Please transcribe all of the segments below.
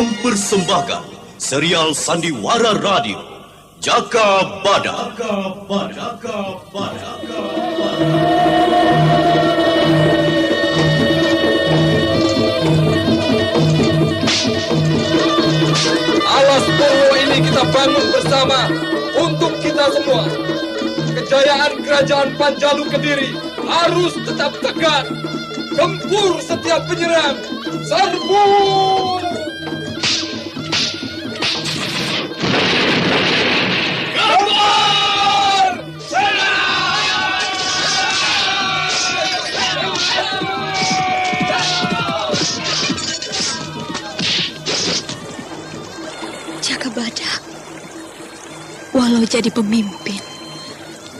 mempersembahkan serial Sandiwara Radio Jaka Badak. Alas Purwo ini kita bangun bersama untuk kita semua. Kejayaan kerajaan Panjalu Kediri harus tetap tegak. Gempur setiap penyerang. Serbu! Gempur! Jaka Badak, walau jadi pemimpin,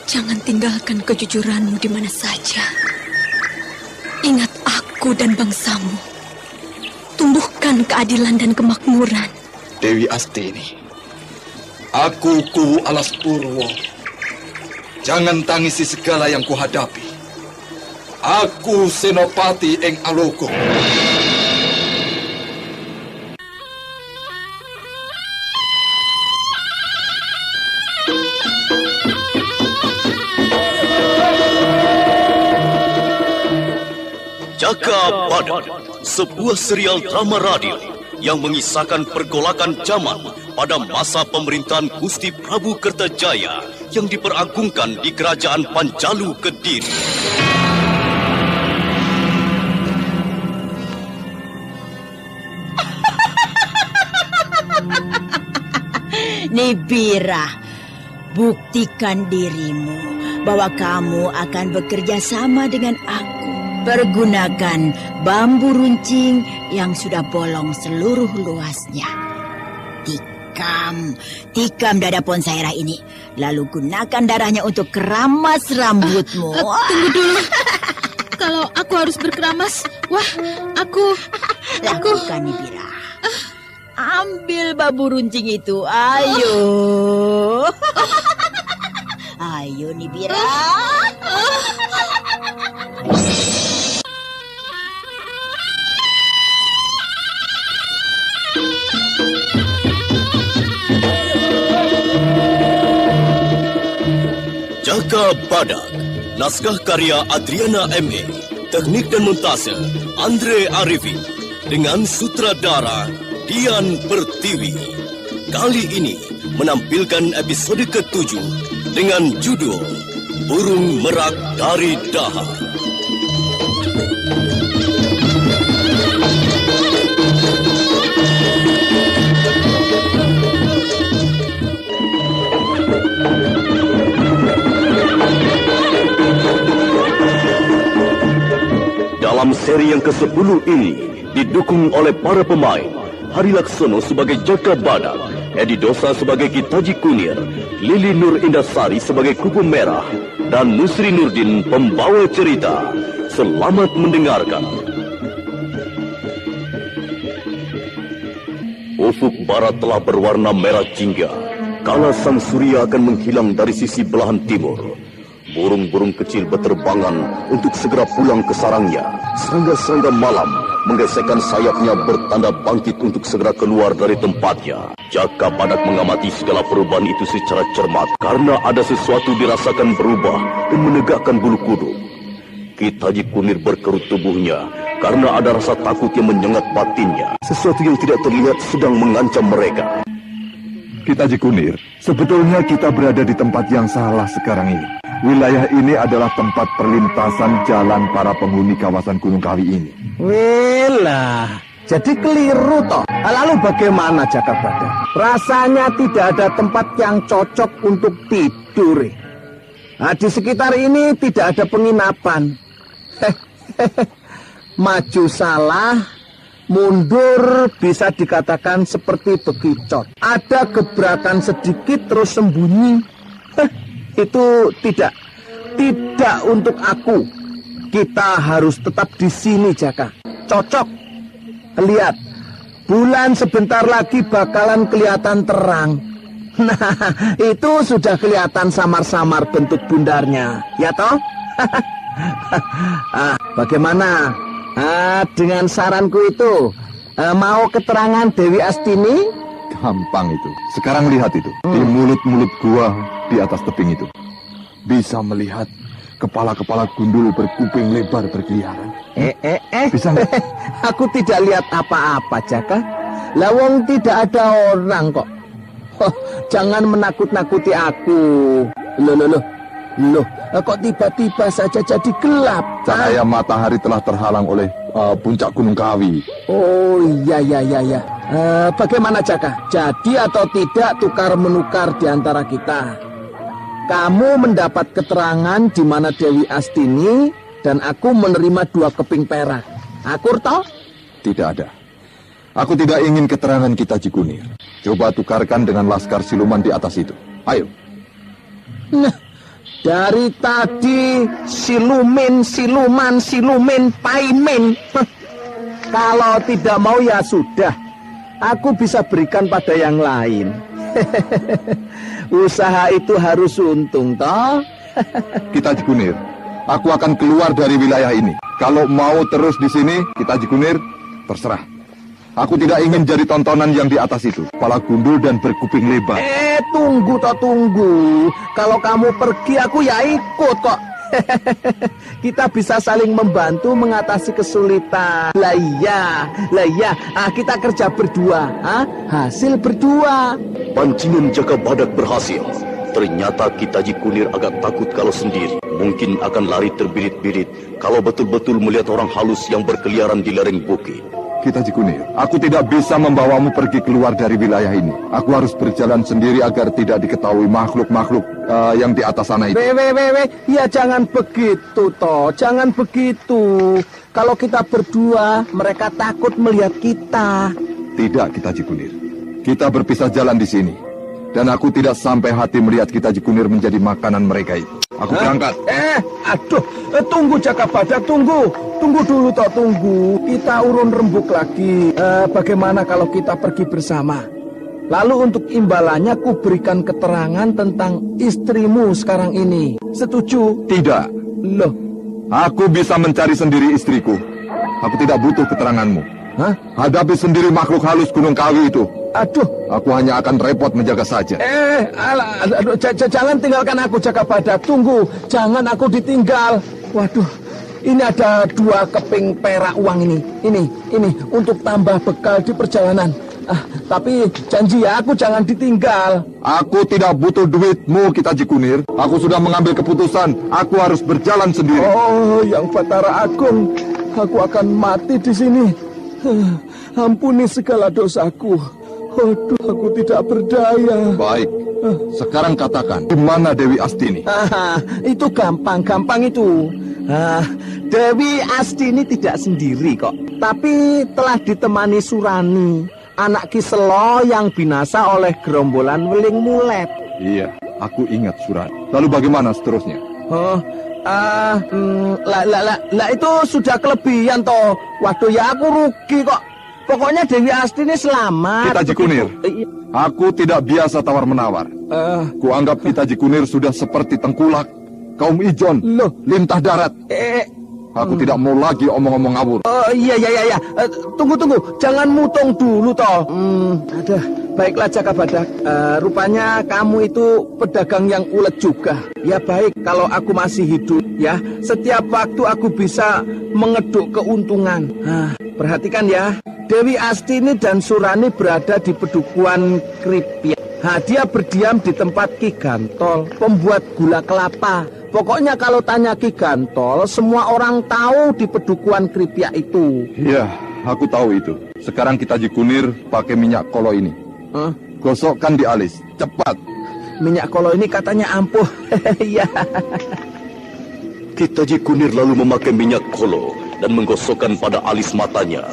jangan tinggalkan kejujuranmu di mana saja. Ingat aku dan bangsamu. Tumbuhkan keadilan dan kemakmuran. Dewi Astini, aku Kuwu Alas Purwo. Jangan tangisi segala yang kuhadapi. Aku Senopati Ing Alogo. Jaka Badak, sebuah serial drama radio yang mengisahkan pergolakan zaman pada masa pemerintahan Gusti Prabu Kertajaya yang diperagungkan di Kerajaan Panjalu Kediri. Nibira, buktikan dirimu bahwa kamu akan bekerja sama dengan aku. Pergunakan bambu runcing yang sudah bolong seluruh luasnya. Tikam dada Ponsaira ini. Lalu gunakan darahnya untuk keramas rambutmu. Tunggu dulu. Kalau aku harus berkeramas, Lakukan, Nibira. Ambil bambu runcing itu, ayo. Ayo, Nibira. Jaka Badak, naskah karya Adriana M.A., teknik dan montase Andre Arifin, dengan sutradara Dian Pertiwi. Kali ini menampilkan episode ke-7 dengan judul Burung Merak dari Dahar. Dalam seri yang ke-10 ini didukung oleh para pemain Hari Laksono sebagai Jaka Badak, Edi Dosa sebagai Ki Taji Kunir, Lili Nur Indasari sebagai Kupu Merah, dan Nusri Nurdin pembawa cerita. Selamat mendengarkan. Ufuk barat telah berwarna merah jingga. Kala sang surya akan menghilang dari sisi belahan timur. Burung-burung kecil berterbangan untuk segera pulang ke sarangnya. Serangga-serangga malam menggesekkan sayapnya bertanda bangkit untuk segera keluar dari tempatnya. Jaka Badak mengamati segala perubahan itu secara cermat karena ada sesuatu dirasakan berubah dan menegakkan bulu kuduk. Ki Taji Kunir berkerut tubuhnya karena ada rasa takut yang menyengat batinnya. Sesuatu yang tidak terlihat sedang mengancam mereka. Ki Taji Kunir, sebetulnya kita berada di tempat yang salah sekarang ini. Wilayah ini adalah tempat perlintasan jalan para penghuni kawasan Gunung Kawi ini. Welah, jadi keliru toh. Lalu bagaimana Jaka Badak? Rasanya tidak ada tempat yang cocok untuk tidur. Nah, di sekitar ini tidak ada penginapan. Maju salah, mundur bisa dikatakan seperti bekicot. Ada gebrakan sedikit terus sembunyi. Itu tidak untuk aku. Kita harus tetap di sini, Jaka. Cocok. Lihat, bulan sebentar lagi bakalan kelihatan terang. Nah, itu sudah kelihatan samar-samar bentuk bundarnya, ya toh? Bagaimana? Dengan saranku itu, Mau keterangan Dewi Astini? Gampang itu. Sekarang lihat itu. Di mulut-mulut gua di atas tebing itu. Bisa melihat kepala-kepala gundul berkuping lebar berkeliaran. Bisa nggak? Aku tidak lihat apa-apa, Jaka. Lawong tidak ada orang kok. Jangan menakut-nakuti aku. Loh, kok tiba-tiba saja jadi gelap? Cahaya matahari telah terhalang oleh puncak Gunung Kawi. Oh, iya. Bagaimana, Jaka? Jadi atau tidak tukar-menukar di antara kita? Kamu mendapat keterangan di mana Dewi Astini dan aku menerima 2 keping perak. Akur toh? Tidak ada. Aku tidak ingin keterangan kita Cikunir. Coba tukarkan dengan laskar siluman di atas itu. Ayo. Nah, dari tadi siluman, paimin. Kalau tidak mau ya sudah. Aku bisa berikan pada yang lain. Usaha itu harus untung, toh? Kita Cikunir, aku akan keluar dari wilayah ini. Kalau mau terus di sini, kita Cikunir, terserah. Aku tidak ingin jadi tontonan yang di atas itu. Kepala gundul dan berkuping lebar. Tunggu. Kalau kamu pergi, aku ya ikut kok. Kita bisa saling membantu mengatasi kesulitan. Lah iya. Kita kerja berdua. Hasil berdua. Pancingan Jaka Badak berhasil. Ternyata kita Cikunir agak takut kalau sendiri. Mungkin akan lari terbirit-birit kalau betul-betul melihat orang halus yang berkeliaran di lereng bukit. Kita Cikunir, aku tidak bisa membawamu pergi keluar dari wilayah ini. Aku harus berjalan sendiri agar tidak diketahui makhluk-makhluk yang di atas sana itu. Ya jangan begitu toh, jangan begitu. Kalau kita berdua, mereka takut melihat kita. Tidak, kita Cikunir. Kita berpisah jalan di sini. Dan aku tidak sampai hati melihat kita Cikunir menjadi makanan mereka itu. Aku berangkat. Tunggu Jaka Badak, tunggu. Tunggu dulu toh, tunggu. Kita urun rembuk lagi. Bagaimana kalau kita pergi bersama? Lalu untuk imbalannya ku berikan keterangan tentang istrimu sekarang ini. Setuju? Tidak. Loh, aku bisa mencari sendiri istriku. Aku tidak butuh keteranganmu. Hadapi sendiri makhluk halus Gunung Kawi itu. Aku hanya akan repot menjaga saja. Jangan tinggalkan aku Jaka Badak. Tunggu, jangan aku ditinggal. Waduh, ini ada 2 keping perak uang ini. Ini untuk tambah bekal di perjalanan. Tapi janji ya, aku jangan ditinggal. Aku tidak butuh duitmu, kita Cikunir. Aku sudah mengambil keputusan. Aku harus berjalan sendiri. Oh, Yang Batara Agung, aku akan mati di sini. Ampuni segala dosaku. Aduh, aku tidak berdaya. Baik, sekarang katakan, di mana Dewi Astini? Itu gampang itu. Dewi Astini tidak sendiri kok, tapi telah ditemani Surani, anak Ki Selo yang binasa oleh gerombolan Weling Mulet. Iya, aku ingat Surani. Lalu bagaimana seterusnya? Itu sudah kelebihan toh. Waduh ya, aku rugi kok. Pokoknya Dewi Astini selamat. Kita Cikunir, aku tidak biasa tawar-menawar. Kuanggap kita Cikunir sudah seperti tengkulak, kaum ijon, lintah darat. Aku tidak mau lagi omong-omong ngawur. Iya. Tunggu. Jangan mutung dulu toh. Baiklah Jaka Badak. Rupanya kamu itu pedagang yang ulet juga. Ya baik, kalau aku masih hidup ya, setiap waktu aku bisa mengeduk keuntungan. Perhatikan ya, Dewi Astini dan Surani berada di pedukuhan Kripia. Dia berdiam di tempat Ki Gantol, pembuat gula kelapa. Pokoknya kalau tanya Ki Gantol, semua orang tahu di pedukuhan Kripia itu. Iya, aku tahu itu. Sekarang kita Cikunir pakai minyak kolo ini. Gosokkan di alis, cepat. Minyak kolo ini katanya ampuh. Iya. Kita Cikunir lalu memakai minyak kolo dan menggosokkan pada alis matanya.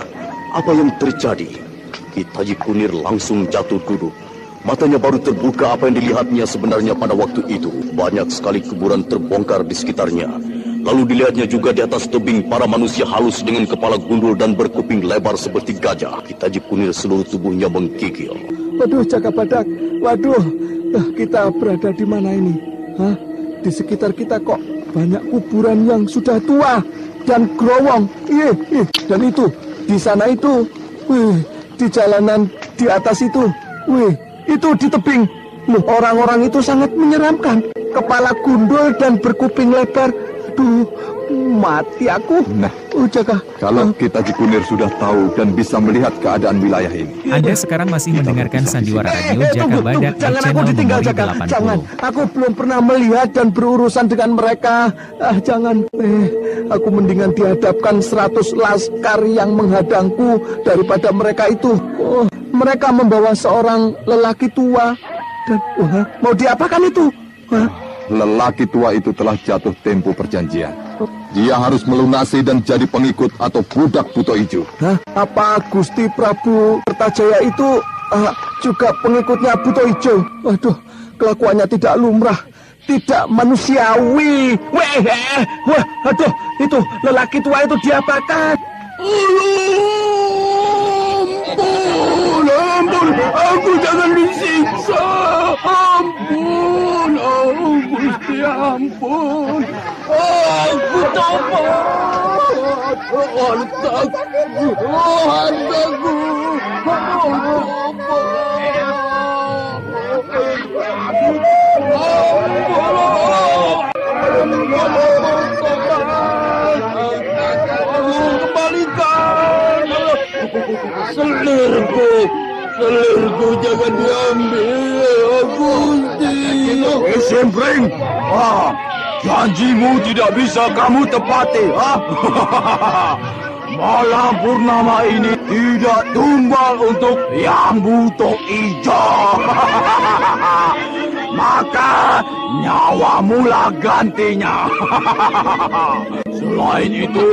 Apa yang terjadi? Kita Cikunir langsung jatuh duduk. Matanya baru terbuka apa yang dilihatnya sebenarnya pada waktu itu. Banyak sekali kuburan terbongkar di sekitarnya. Lalu dilihatnya juga di atas tebing para manusia halus dengan kepala gundul dan berkuping lebar seperti gajah. Kita Cikunir seluruh tubuhnya menggigil. Waduh Jaka Badak, waduh, kita berada di mana ini? Di sekitar kita kok banyak kuburan yang sudah tua dan growong. Dan itu, di sana itu Wih, di jalanan di atas itu. Wih, itu di tebing. Loh, orang-orang itu sangat menyeramkan. Kepala gundul dan berkuping lebar. Aduh, mati aku. Nah, Jaka. kalau kita di Kunir sudah tahu dan bisa melihat keadaan wilayah ini. Anda sekarang masih mendengarkan Sandiwara Radio Jaka Badak di Jangan aku channel ditinggal, Memori Jaka. 80. Jangan, aku belum pernah melihat dan berurusan dengan mereka. Jangan. Aku mendingan dihadapkan 100 laskar yang menghadangku daripada mereka itu. Oh, mereka membawa seorang lelaki tua. Dan mau diapakan itu? Lelaki tua itu telah jatuh tempo perjanjian. Dia harus melunasi dan jadi pengikut atau budak Buto Ijo. Apa Gusti Prabu Kertajaya itu juga pengikutnya Buto Ijo? Waduh, kelakuannya tidak lumrah, tidak manusiawi. Wah, aduh, itu lelaki tua itu diapakan? Ampun, aku jangan disiksa. Ampun, Gusti, ampun. Aku tobat. Hartaku. Kembalikan. Selirku jangan diambil, Gusti. Sembreng, janjimu tidak bisa kamu tepati. Malam purnama ini tidak tumbal untuk Yang Buto Ijo. Maka nyawamulah gantinya. Selain itu,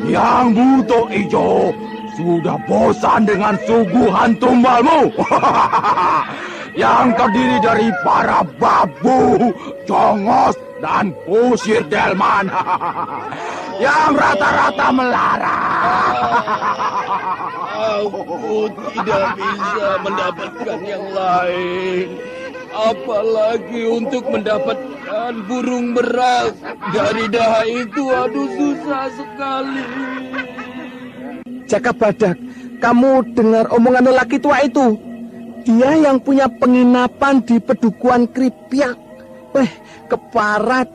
Yang Buto Ijo sudah bosan dengan suguhan tumbalmu. Yang terdiri dari para babu, jongos, dan kusir delman. Yang rata-rata melarang. Aku tidak bisa mendapatkan yang lain. Apalagi untuk mendapatkan burung merak dari daha itu, aduh susah sekali. Jaka Badak, kamu dengar omongan lelaki tua itu? Dia yang punya penginapan di Pedukuhan Kripiak. Keparat.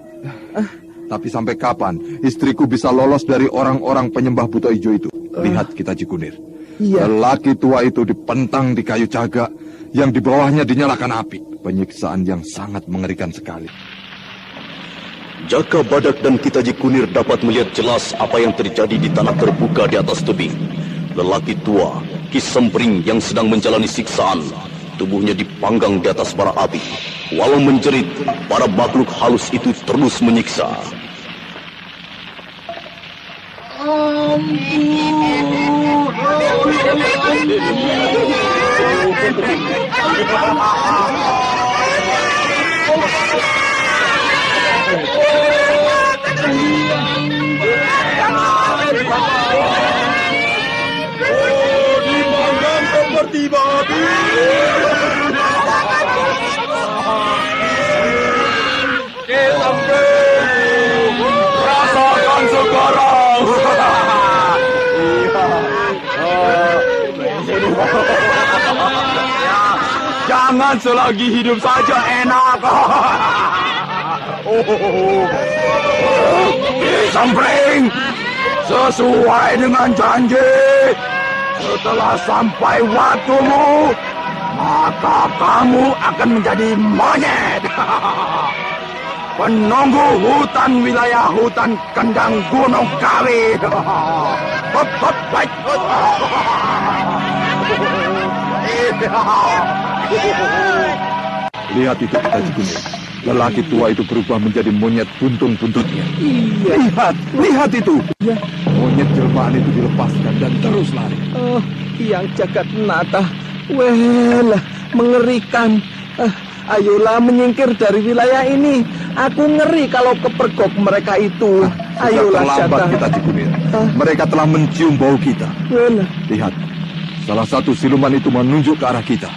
Tapi sampai kapan istriku bisa lolos dari orang-orang penyembah Buto Ijo itu? Lihat kita Cikunir. Iya. Lelaki tua itu dipentang di kayu cagak yang di bawahnya dinyalakan api. Penyiksaan yang sangat mengerikan sekali. Jaka Badak dan kita Kunir dapat melihat jelas apa yang terjadi di tanah terbuka di atas tebing. Lelaki tua, Ki Sempring yang sedang menjalani siksaan, tubuhnya dipanggang di atas bara api. Walau menjerit, para makhluk halus itu terus menyiksa. Dimanggang seperti babi. Rasakan sekarang. Jangan selagi hidup saja enak. Sempring, sesuai dengan janji, setelah sampai waktumu, maka kamu akan menjadi monyet. Penunggu hutan wilayah hutan Kendang Gunung Kawi. Lihat itu kita Cikunir. Lelaki tua itu berubah menjadi monyet buntung-buntutnya. Iya. Lihat itu. Ya. Monyet jelmaan itu dilepaskan dan terus lari. Oh, yang jagat nata. Welah, mengerikan. Ayolah menyingkir dari wilayah ini. Aku ngeri kalau kepergok mereka itu. Ayolah, sudah terlambat Jaka. kita Cikunir. Mereka telah mencium bau kita. Welah. Lihat, salah satu siluman itu menunjuk ke arah kita.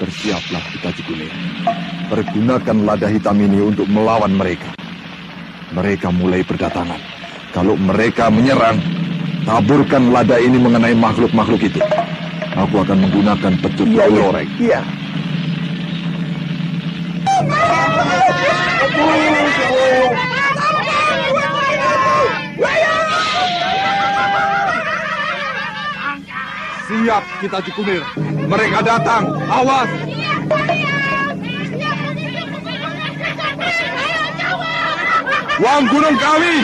Bersiaplah kita Cikunir. Pergunakan lada hitam ini untuk melawan mereka. Mereka mulai berdatangan. Kalau mereka menyerang, Taburkan lada ini mengenai makhluk-makhluk itu. Aku akan menggunakan pecut loreng. Iya. Siap, kita Cikunir. Mereka datang. Awas. Wang Gunung Kawi,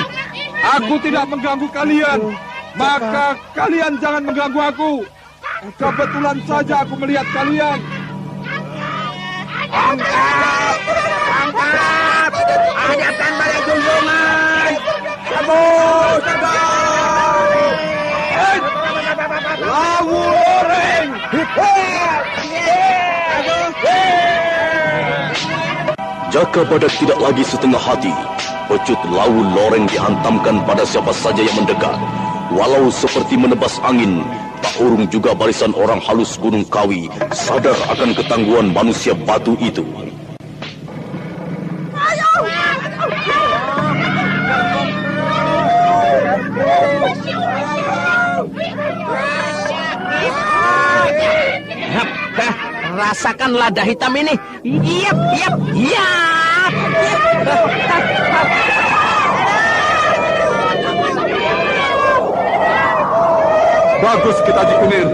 aku tidak mengganggu kalian. Maka kalian jangan mengganggu aku. Kebetulan saja aku melihat kalian. Angkat! Angkat! Hajatkan pada junjungan! Sabut! Lawu loreng! Jaka Badak tidak lagi setengah hati. Pecut Lawu loreng dihantamkan pada siapa saja yang mendekat. Walau seperti menebas angin, tak urung juga barisan orang halus Gunung Kawi sadar akan ketangguhan manusia batu itu. Rasakan lada hitam ini. Yap, yap, yap. Bagus kita Cikunir.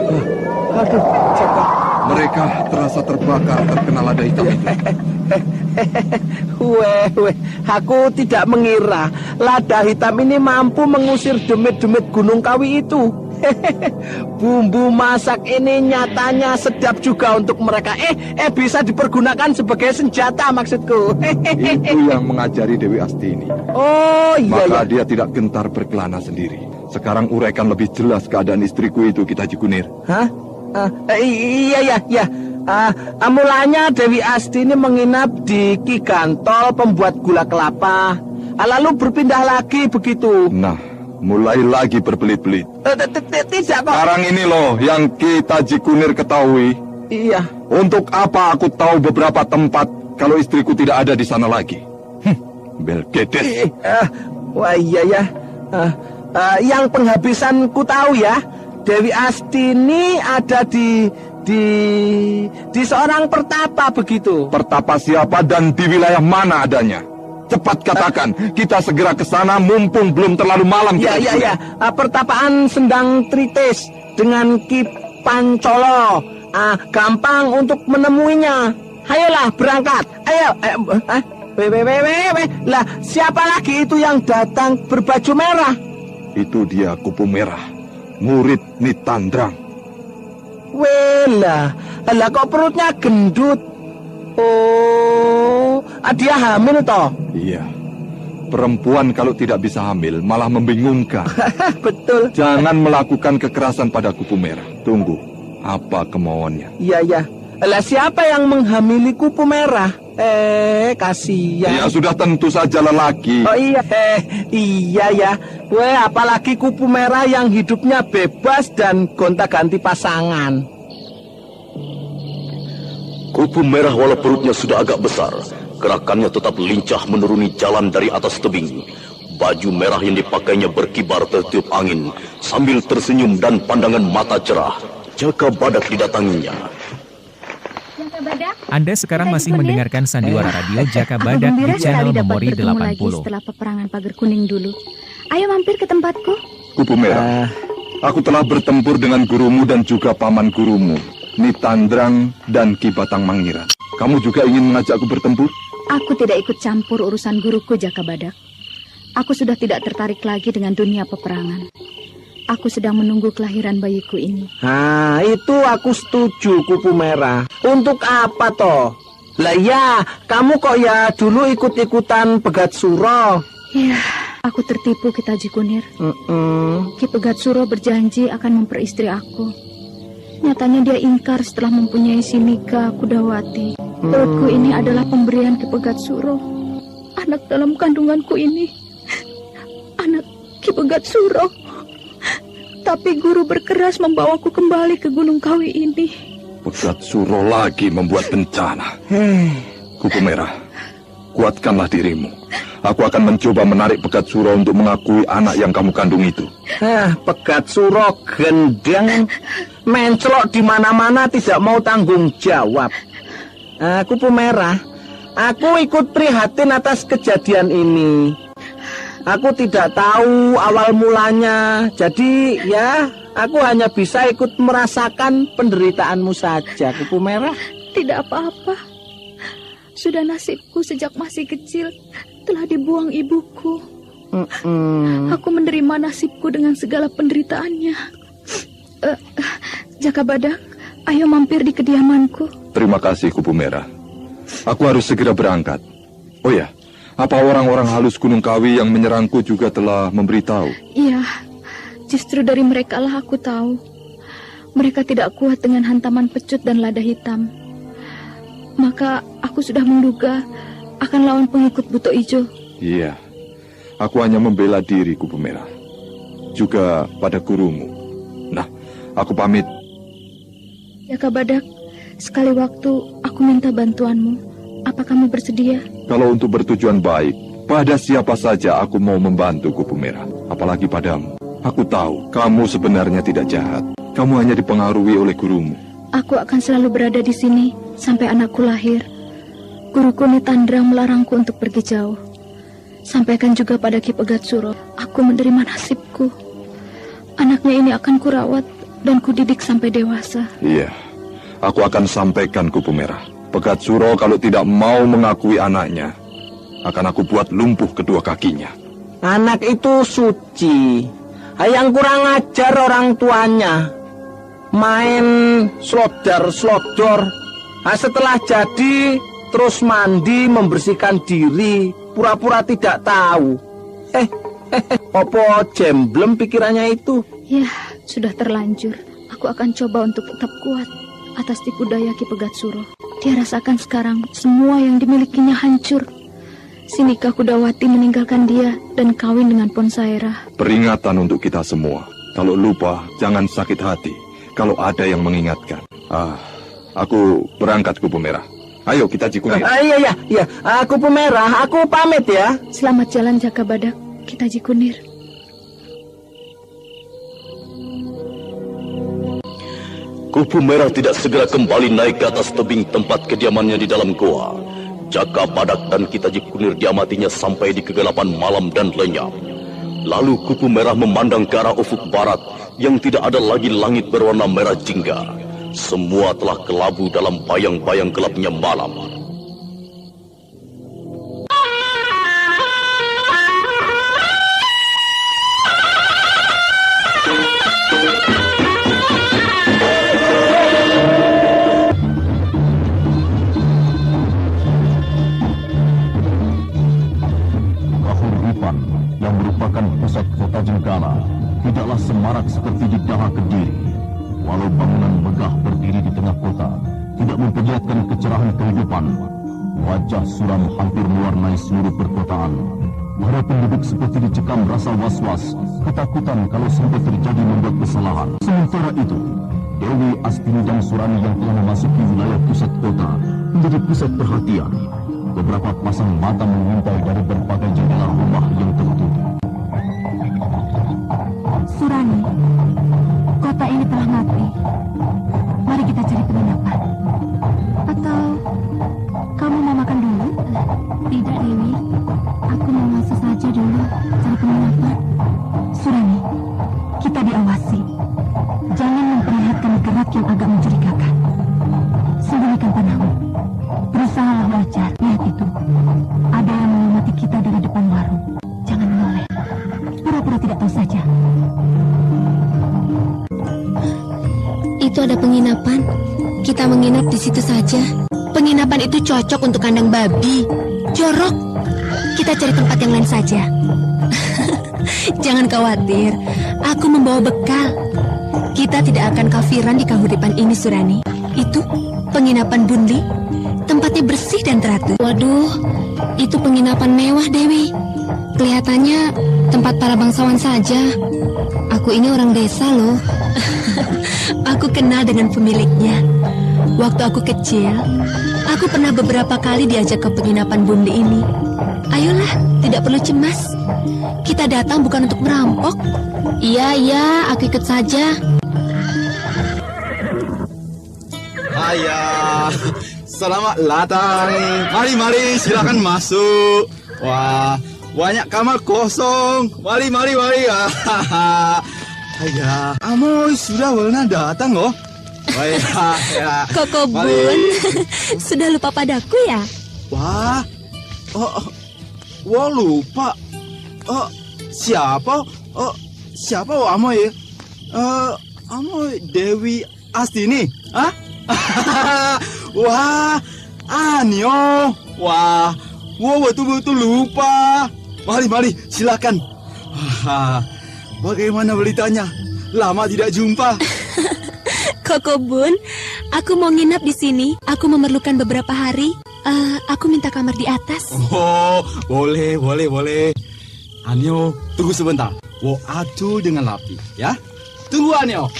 Aduh, Jaka. Mereka terasa terbakar terkena lada hitam itu. Weh, aku tidak mengira lada hitam ini mampu mengusir demit-demit Gunung Kawi itu. Bumbu masak ini nyatanya sedap juga untuk mereka. Bisa dipergunakan sebagai senjata maksudku. Itu yang mengajari Dewi Astini. Oh iya. Maka iya. dia tidak gentar berkelana sendiri. Sekarang uraikan lebih jelas keadaan istriku itu kita Cikunir. Hah? Iya. Mulanya Dewi Astini menginap di Ki Gantol pembuat gula kelapa. Lalu berpindah lagi begitu. Nah, mulai lagi berbelit-belit. Tidak kok. Sekarang ini loh yang kita Cikunir ketahui. Iya. Untuk apa aku tahu beberapa tempat kalau istriku tidak ada di sana lagi? Belgedes. Wah iya ya. Yang penghabisan ku tahu ya, Dewi Astini ada di seorang pertapa begitu. Pertapa siapa dan di wilayah mana adanya? Cepat katakan, kita segera ke sana mumpung belum terlalu malam. Ya. Pertapaan Sendang Tritis dengan Ki Pancolo. Gampang untuk menemuinya. Ayolah berangkat. Ayo. Lah, siapa lagi itu yang datang berbaju merah? Itu dia Kupu Merah, murid Nitandrang. Lah kok perutnya gendut? Oh, dia hamil toh? Iya. Perempuan kalau tidak bisa hamil malah membingungkan. Betul. Jangan melakukan kekerasan pada Kupu Merah. Tunggu, apa kemauannya? Iya. Lah siapa yang menghamili Kupu Merah? Kasihan. Ya sudah tentu saja lelaki. Oh iya. Iya ya. Apalagi Kupu Merah yang hidupnya bebas dan gonta-ganti pasangan. Kupu Merah walau perutnya sudah agak besar, gerakannya tetap lincah menuruni jalan dari atas tebing. Baju merah yang dipakainya berkibar tertiup angin, sambil tersenyum dan pandangan mata cerah. Jaka Badak didatanginya. Anda sekarang masih mendengarkan sandiwara radio Jaka Badak di channel Memori 80. Setelah peperangan Pagar Kuning dulu. Ayo mampir ke tempatku. Kupu Merah, aku telah bertempur dengan gurumu dan juga paman gurumu, Nitandrang dan Ki Batang Mangiran. Kamu juga ingin mengajakku bertempur? Aku tidak ikut campur urusan guruku Jaka Badak. Aku sudah tidak tertarik lagi dengan dunia peperangan. Aku sedang menunggu kelahiran bayiku ini. Itu aku setuju Kupu Merah. Untuk apa toh? Lah ya, kamu kok ya dulu ikut-ikutan Pegat Suro. Ya, aku tertipu Ki Taji Kunir. Ki Pegat Suro berjanji akan memperistri aku. Nyatanya dia ingkar setelah mempunyai si Mika Kudawati. Perutku ini adalah pemberian Ki Pegat Suro. Anak dalam kandunganku ini, anak Ki Pegat Suro. Tapi guru berkeras membawaku kembali ke Gunung Kawi ini. Pegat Suro lagi membuat bencana. Kupu Merah, kuatkanlah dirimu. Aku akan mencoba menarik Pegat Suro untuk mengakui anak yang kamu kandung itu. Pegat Suro gendeng, mencelok di mana-mana tidak mau tanggung jawab. Kupu Merah, aku ikut prihatin atas kejadian ini. Aku tidak tahu awal mulanya, jadi ya aku hanya bisa ikut merasakan penderitaanmu saja, Kupu Merah. Tidak apa-apa. Sudah nasibku sejak masih kecil telah dibuang ibuku. Aku menerima nasibku dengan segala penderitaannya. Jaka Badak, ayo mampir di kediamanku. Terima kasih, Kupu Merah. Aku harus segera berangkat. Oh ya, apa orang-orang halus Gunung Kawi yang menyerangku juga telah memberitahu? Iya, justru dari mereka lah aku tahu. Mereka tidak kuat dengan hantaman pecut dan lada hitam. Maka aku sudah menduga akan lawan pengikut Buto Ijo. Iya, aku hanya membela diri, Kupu Merah. Juga pada gurumu. Nah, aku pamit. Jaka Badak, sekali waktu aku minta bantuanmu. Apa kamu bersedia? Kalau untuk bertujuan baik, pada siapa saja aku mau membantu, Kupu Merah. Apalagi padamu. Aku tahu kamu sebenarnya tidak jahat. Kamu hanya dipengaruhi oleh gurumu. Aku akan selalu berada di sini sampai anakku lahir. Guruku Nitandrang melarangku untuk pergi jauh. Sampaikan juga pada Ki Pegat Suro, aku menerima nasibku. Anaknya ini akan kurawat dan kudidik sampai dewasa. Iya, aku akan sampaikan, Kupu Merah. Pegat Suro kalau tidak mau mengakui anaknya, akan aku buat lumpuh kedua kakinya. Anak itu suci. Yang kurang ajar orang tuanya. Main slodar-slodor. Setelah jadi, terus mandi, membersihkan diri, pura-pura tidak tahu. Opo jemblem pikirannya itu? Ya, sudah terlanjur. Aku akan coba untuk tetap kuat atas tipu daya Ki Pegat Suro. Dia rasakan sekarang semua yang dimilikinya hancur. Sinika Kudawati meninggalkan dia dan kawin dengan Ponsaira. Peringatan untuk kita semua. Kalau lupa, jangan sakit hati. Kalau ada yang mengingatkan. Aku berangkat, Kupu Merah. Ayo kita Jikunir. Iya. Kupu Merah, aku pamit ya. Selamat jalan Jaka Badak, kita Jikunir. Kupu Merah tidak segera kembali naik ke atas tebing tempat kediamannya di dalam goa. Jaka Badak dan kita Jikunir diamatinya sampai di kegelapan malam dan lenyap. Lalu Kupu Merah memandang ke arah ufuk barat yang tidak ada lagi langit berwarna merah jingga. Semua telah kelabu dalam bayang-bayang gelapnya malam. Kahuripan yang merupakan pusat kota Jenggala tidaklah semarak seperti di Daha Kediri. Walau bangunan megah berdiri di tengah kota, tidak memperlihatkan kecerahan kehidupan. Wajah suram hampir mewarnai seluruh perkotaan. Para penduduk seperti dicekam rasa was-was, ketakutan kalau sampai terjadi membuat kesalahan. Sementara itu, Dewi Astini dan Surani yang telah memasuki wilayah pusat kota menjadi pusat perhatian. Beberapa pasang mata mengintai dari berbagai jendela rumah yang tertutup. Surani, kota ini telah mati. Mari kita cari penginapan. Atau kamu mau makan dulu? Tidak, Dewi. Aku mau masuk saja dulu cari penginapan. Surani, kita diawasi. Jangan memperlihatkan gerak yang agak mencurigakan. Sembunyikan panahmu. Berusahalah belajar. Lihat itu. Ada yang mengamati kita dari depan warung. Jangan menoleh. Pura-pura tidak tahu saja. Itu ada penginapan. Kita menginap di situ saja. Penginapan itu cocok untuk kandang babi. Jorok. Kita cari tempat yang lain saja. Jangan khawatir. Aku membawa bekal. Kita tidak akan kafiran di Kahuripan ini, Surani. Itu penginapan Bunli. Tempatnya bersih dan teratur. Waduh, itu penginapan mewah, Dewi. Kelihatannya tempat para bangsawan saja. Aku ini orang desa loh. Aku kenal dengan pemiliknya. Waktu aku kecil, Aku pernah beberapa kali diajak ke penginapan Bunli ini. Ayolah, tidak perlu cemas. Kita datang bukan untuk merampok. Iya, aku ikut saja. Ayah, selamat datang. Mari, silakan masuk. Wah, banyak kamar kosong. Mari. Ayah, Amoy sudah pernah datang loh. Ya. Koko Bun, sudah lupa padaku ya? Wah, lupa. Siapa Amoy? Amoy Dewi Astini, ah? Wah, Anyo. Wah, betul-betul lupa. Mari, silakan. Bagaimana beritanya? Lama tidak jumpa. Koko Bun, aku mau nginap di sini. Aku memerlukan beberapa hari. Aku minta kamar di atas. Oh, boleh. Anyo, tunggu sebentar. Atur dengan Lapi, ya. Tunggu, Anyo.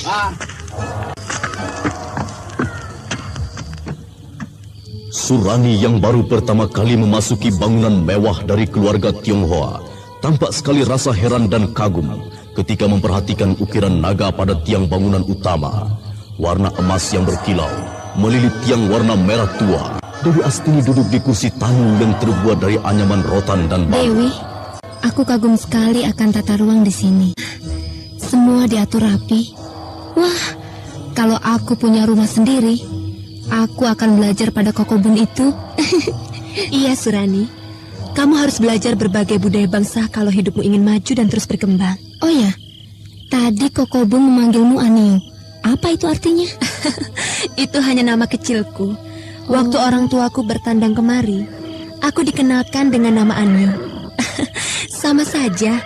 Surani yang baru pertama kali memasuki bangunan mewah dari keluarga Tionghoa tampak sekali rasa heran dan kagum ketika memperhatikan ukiran naga pada tiang bangunan utama. Warna emas yang berkilau melilit tiang warna merah tua. Dewi Astini duduk di kursi tamu yang terbuat dari anyaman rotan dan bambu. Dewi, aku kagum sekali akan tata ruang di sini. Semua diatur rapi. Wah, kalau aku punya rumah sendiri, aku akan belajar pada Koko Bun itu. Iya, Surani. Kamu harus belajar berbagai budaya bangsa kalau hidupmu ingin maju dan terus berkembang. Oh ya, tadi Koko Bun memanggilmu Anio. Apa itu artinya? Itu hanya nama kecilku. Waktu orang tuaku bertandang kemari, aku dikenalkan dengan nama Anio. Sama saja.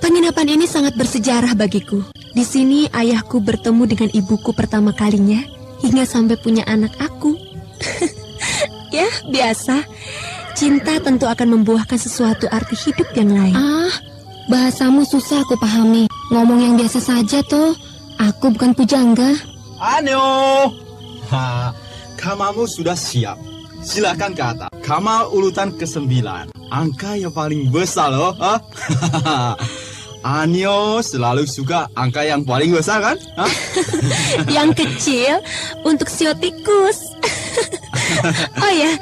Penginapan ini sangat bersejarah bagiku. Di sini ayahku bertemu dengan ibuku pertama kalinya, hingga sampai punya anak aku. Ya, biasa. Cinta tentu akan membuahkan sesuatu arti hidup yang lain. Bahasamu susah aku pahami. Ngomong yang biasa saja toh. Aku bukan pujangga. Anyo, kamamu sudah siap. Silakan ke atas. Kamar urutan ke-9. Angka yang paling besar loh. Anyo selalu suka angka yang paling besar kan? Yang kecil untuk sio tikus. Oh ya,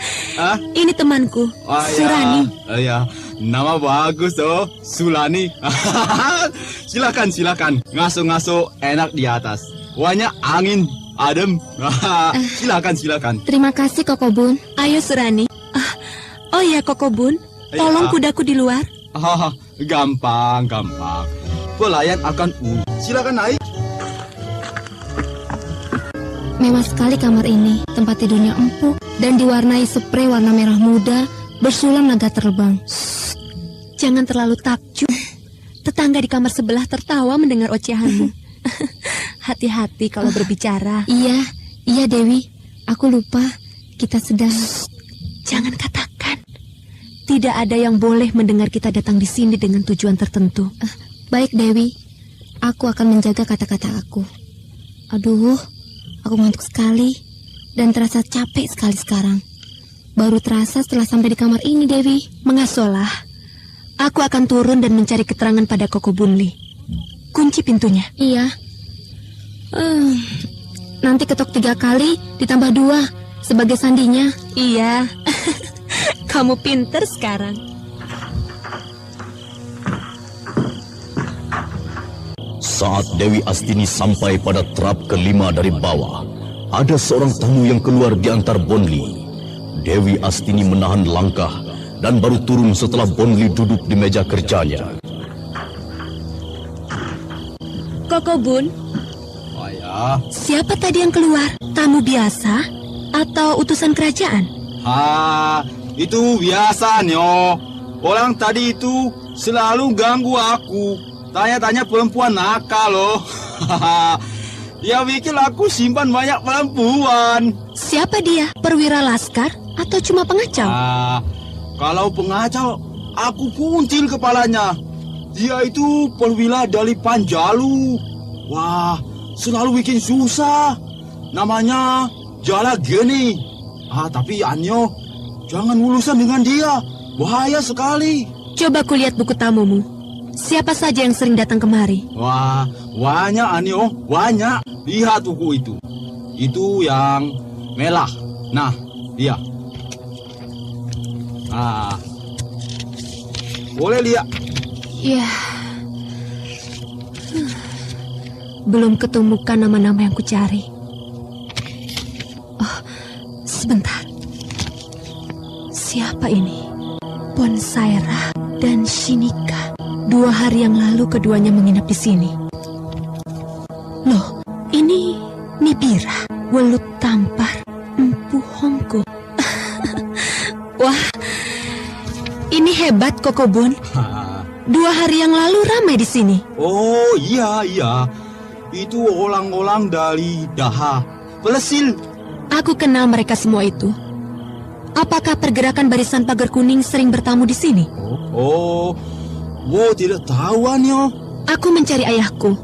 ini temanku, Surani. Ya, nama bagus tuh, Sulani. Silakan. Ngasuh enak di atas. Banyak angin, adem. Silakan. Terima kasih Koko Bun. Ayo Surani. Oh ya Koko Bun, tolong kudaku di luar. Gampang. Pelayan akan silakan naik. Mewah sekali kamar ini. Tempat tidurnya empuk dan diwarnai sprei warna merah muda bersulam naga terbang. Jangan terlalu takjub. Tetangga di kamar sebelah tertawa mendengar ocehanmu. Hati-hati kalau berbicara. Iya Dewi. Aku lupa. Kita sedang... Jangan katakan. Tidak ada yang boleh mendengar kita datang di sini dengan tujuan tertentu. Baik Dewi. Aku akan menjaga kata-kata aku. Aduh, aku ngantuk sekali dan terasa capek sekali sekarang. Baru terasa setelah sampai di kamar ini, Dewi. Mengasolah. Aku akan turun dan mencari keterangan pada Koko Bunli. Kunci pintunya. Iya. Nanti ketok 3 kali ditambah 2 sebagai sandinya. Iya. Kamu pinter sekarang. Saat Dewi Astini sampai pada trap ke-5 dari bawah, ada seorang tamu yang keluar di antar Bonli. Dewi Astini menahan langkah dan baru turun setelah Bonli duduk di meja kerjanya. Koko Bun. Ya. Siapa tadi yang keluar? Tamu biasa atau utusan kerajaan? Itu biasa, Nyo. Orang tadi itu selalu ganggu aku. Tanya-tanya perempuan nakal loh. Dia pikir aku simpan banyak perempuan. Siapa dia? Perwira laskar atau cuma pengacau? Kalau pengacau, aku kuncil kepalanya. Dia itu perwira dari Panjalu. Wah, selalu bikin susah. Namanya Jalageni. Tapi Anyo, jangan urusan dengan dia. Bahaya sekali. Coba kulihat buku tamumu. Siapa saja yang sering datang kemari? Wah, banyak Anyo, banyak. Lihat buku itu. Itu yang merah. Nah, dia. Boleh lihat. Ya. Belum ketemukan nama-nama yang kucari. Oh, sebentar. Siapa ini? Bonsaira dan Shinika. 2 hari yang lalu keduanya menginap di sini. Loh, ini Nibira, Welut Tampar, Empu Hongko. Wah, ini hebat Kokobun. 2 hari yang lalu ramai di sini. Oh iya. Itu orang-orang dari Daha, Pelesil. Aku kenal mereka semua itu. Apakah pergerakan barisan pagar kuning sering bertamu di sini? Oh, tidak tahu Anyo. Aku mencari ayahku.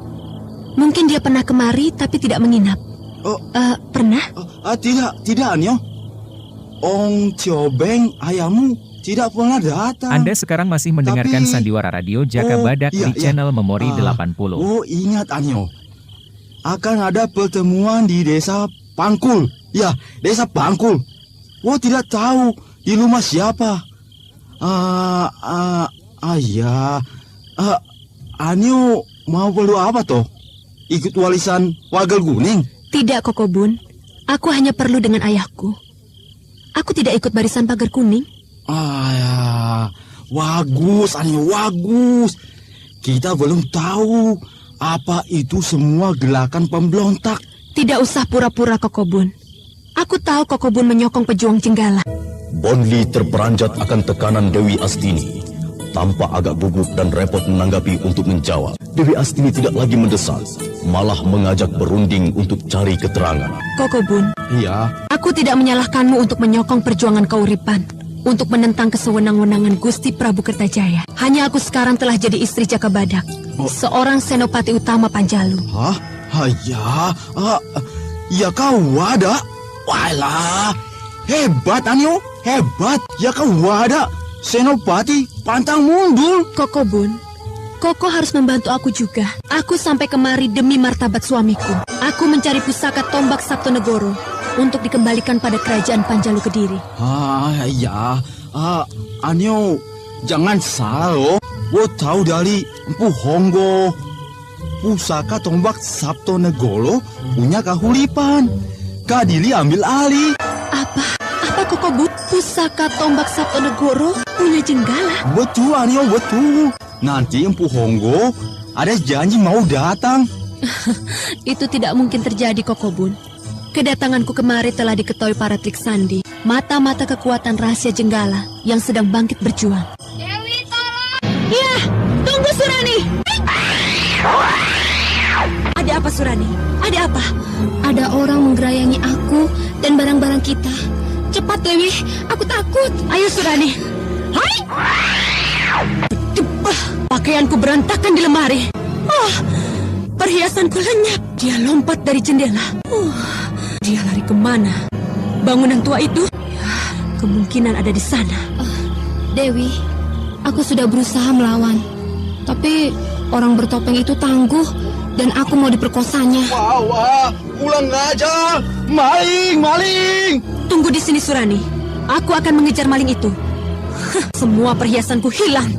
Mungkin dia pernah kemari tapi tidak menginap. Pernah? Tidak Anyo. Ong Ciobeng ayahmu tidak pernah datang. Anda sekarang masih mendengarkan Sandiwara Radio Jaka Badak di channel Memori 80. Oh, ingat Anyo. Akan ada pertemuan di desa Pangkul. Ya, desa Pangkul. Tidak tahu di rumah siapa. Anyo mau perlu apa toh? Ikut warisan warga kuning? Tidak, Kokobun. Aku hanya perlu dengan ayahku. Aku tidak ikut barisan pagar kuning. Bagus, Anyo, bagus. Kita belum tahu apa itu semua gerakan pemberontak. Tidak usah pura-pura, Kokobun. Aku tahu Kokobun menyokong pejuang Jenggala. Bonli terperanjat akan tekanan Dewi Astini. Tampak agak gugup dan repot menanggapi untuk menjawab. Dewi Astini tidak lagi mendesak, malah mengajak berunding untuk cari keterangan. Kokobun. Iya. Aku tidak menyalahkanmu untuk menyokong perjuangan Kauripan, untuk menentang kesewenang-wenangan Gusti Prabu Kertajaya. Hanya aku sekarang telah jadi istri Jaka Badak, seorang senopati utama Panjalu. Ya kau ada. Walah, hebat Anyo, hebat. Ya kau ada. Senopati pantang mundur. Kokobun, Koko harus membantu aku juga. Aku sampai kemari demi martabat suamiku. Aku mencari pusaka tombak Sabtonegoro untuk dikembalikan pada kerajaan Panjalu Kediri. Anyo, jangan salah loh. Tahu dari Empu Honggo. Pusaka tombak Sabtonegoro punya Kahulipan. Kadili ambil alih. Apa Kokobun? Pusaka tombak Sabtonegoro punya Jenggala? Betul Anyo, betul. Nanti Empu Honggo ada janji mau datang. Itu tidak mungkin terjadi, Kokobun. Kedatanganku kemari telah diketahui para Triksandi, mata-mata kekuatan rahasia Jenggala yang sedang bangkit berjuang. Dewi, tolong! Ya, tunggu Surani! Ada apa Surani? Ada apa? Ada orang menggerayangi aku dan barang-barang kita. Cepat Dewi, aku takut. Ayo Surani. Hai! Pakaianku berantakan di lemari. Perhiasanku lenyap. Dia lompat dari jendela. Dia lari kemana? Bangunan tua itu? Ya, kemungkinan ada di sana. Dewi, aku sudah berusaha melawan. Tapi orang bertopeng itu tangguh dan aku mau diperkosanya. Wah, pulang aja. Maling. Tunggu di sini Surani. Aku akan mengejar maling itu. Semua perhiasanku hilang.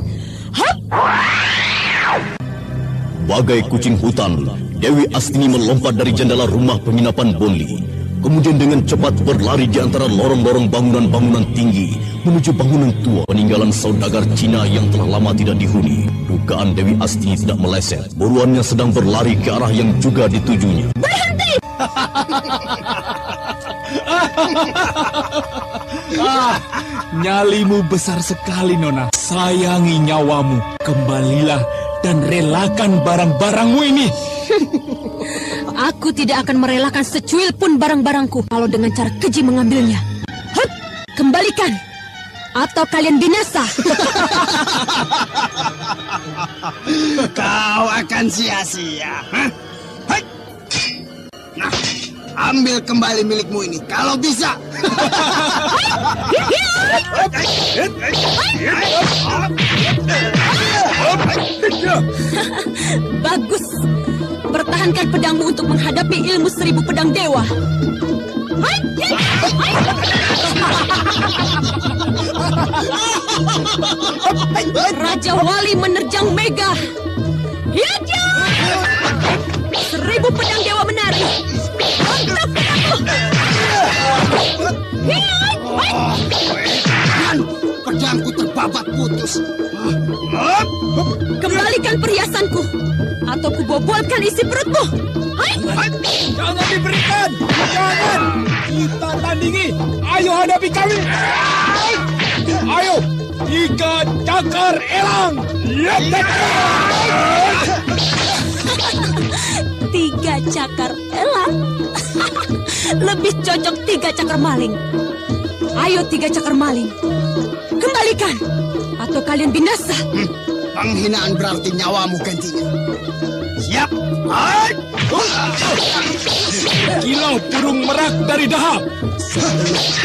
Bagai kucing hutan, Dewi Astini melompat dari jendela rumah penginapan Bonli. Kemudian dengan cepat berlari di antara lorong-lorong bangunan-bangunan tinggi menuju bangunan tua peninggalan saudagar Cina yang telah lama tidak dihuni. Dugaan Dewi Astini tidak meleset. Buruannya sedang berlari ke arah yang juga ditujunya. Berhenti! Nyalimu besar sekali, Nona. Sayangi nyawamu. Kembalilah dan relakan barang-barangmu ini. Aku tidak akan merelakan secuil pun barang-barangku kalau dengan cara keji mengambilnya. Kembalikan, atau kalian binasa. Kau akan sia-sia. ambil kembali milikmu ini, kalau bisa. Bagus. Pertahankan pedangmu untuk menghadapi ilmu 1000 pedang dewa. Raja Wali menerjang Mega. 1000 pedang dewa menari. Mantap pedangmu. Dan pedangku terbabat putus. Kembalikan perhiasanku, atau kubobolkan isi perutmu. Jangan diberikan. Jangan. Kita tandingi. Ayo hadapi kami. Ayo. 3 cakar elang. 3 cakar elang. Lebih cocok 3 cakar maling. Ayo 3 cakar maling. Kembalikan, atau kalian binasa. Penghinaan berarti nyawamu gantinya. Siap. Kilau burung merak dari dahak.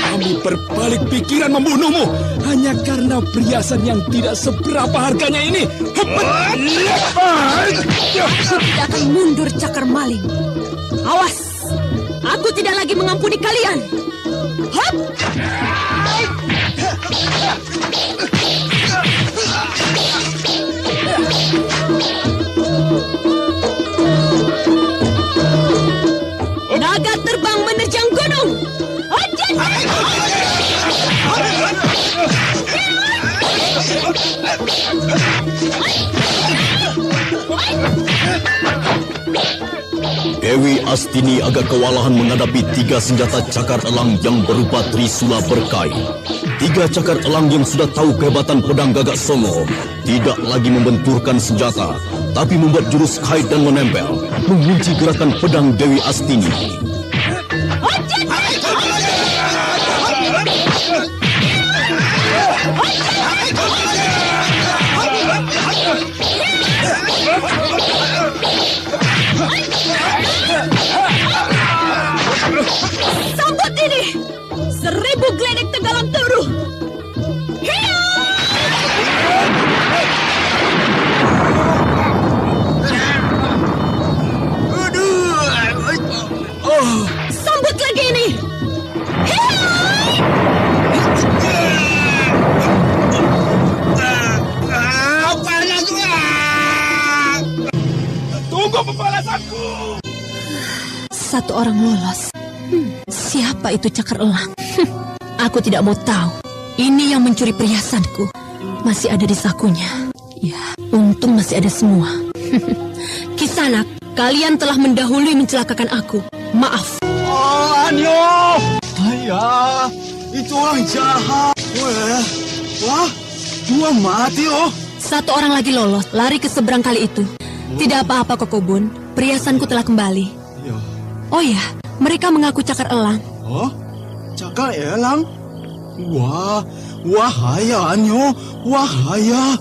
Kami berbalik pikiran membunuhmu hanya karena perhiasan yang tidak seberapa harganya ini. Aku tidak akan mundur, cakar maling. Awas, aku tidak lagi mengampuni kalian. Hop! Naga terbang menerjang gunung. Dewi Astini agak kewalahan menghadapi 3 senjata cakar elang yang berupa trisula berkait. 3 cakar elang yang sudah tahu kehebatan pedang Gagak Songo tidak lagi membenturkan senjata, tapi membuat jurus kait dan menempel, mengunci gerakan pedang Dewi Astini. Sambut ini, 1000 geledek Tegalang Turu. Sambut lagi ini. Tunggu pembalasanku. 1 orang lolos. Siapa itu cakar elang? Aku tidak mau tahu. Ini yang mencuri perhiasanku. Masih ada di sakunya. Ya, untung masih ada semua. Kisanak, kalian telah mendahului mencelakakan aku. Maaf. Oh, Anyo! Ayah, itu orang jahat. Wah, 2 mati oh. 1 orang lagi lolos, lari ke seberang kali itu. Tidak apa-apa, Kokobun. Perhiasanku telah kembali. Ya. Oh ya, mereka mengaku cakar elang. Oh, cakar elang? Wahaya Anyo, wahaya.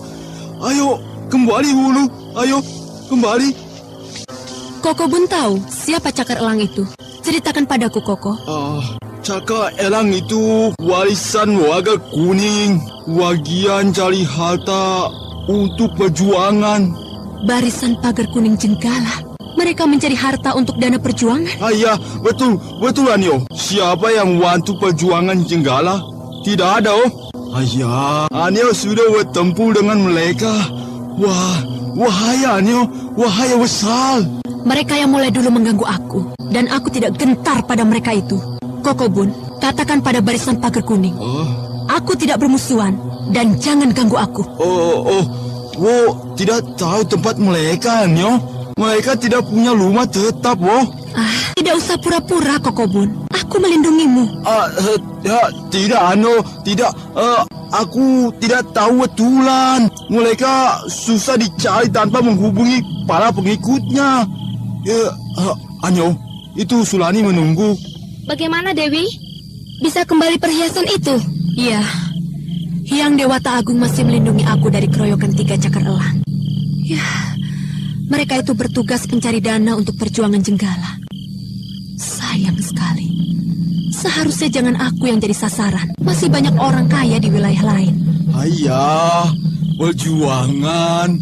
Ayo, kembali hulu. Ayo, kembali. Kokobun tahu siapa cakar elang itu. Ceritakan padaku, Koko. Cakar elang itu warisan warga kuning. Wagian cari harta untuk perjuangan. Barisan Pagar Kuning Jenggala. Mereka mencari harta untuk dana perjuangan. Iya, betul Anyo. Siapa yang wantu perjuangan Jenggala? Tidak ada oh. Ayah, Anyo sudah bertempur dengan mereka. Wahaya Anyo, wahaya besar. Mereka yang mulai dulu mengganggu aku, dan aku tidak gentar pada mereka itu. Kokobun, katakan pada barisan Pagar Kuning. Aku tidak bermusuhan, dan jangan ganggu aku. Tidak tahu tempat mereka Anyo. Mereka tidak punya rumah tetap oh. Tidak usah pura-pura, Kokobun. Aku melindungimu. Tidak Anyo, tidak. Aku tidak tahu betulan. Mereka susah dicari tanpa menghubungi para pengikutnya. Anyo, itu Sulani menunggu. Bagaimana Dewi? Bisa kembali perhiasan itu? Iya. Hyang Dewata Agung masih melindungi aku dari keroyokan 3 cakar elang. Ya, mereka itu bertugas mencari dana untuk perjuangan Jenggala. Sayang sekali. Seharusnya jangan aku yang jadi sasaran. Masih banyak orang kaya di wilayah lain. Ayah, perjuangan.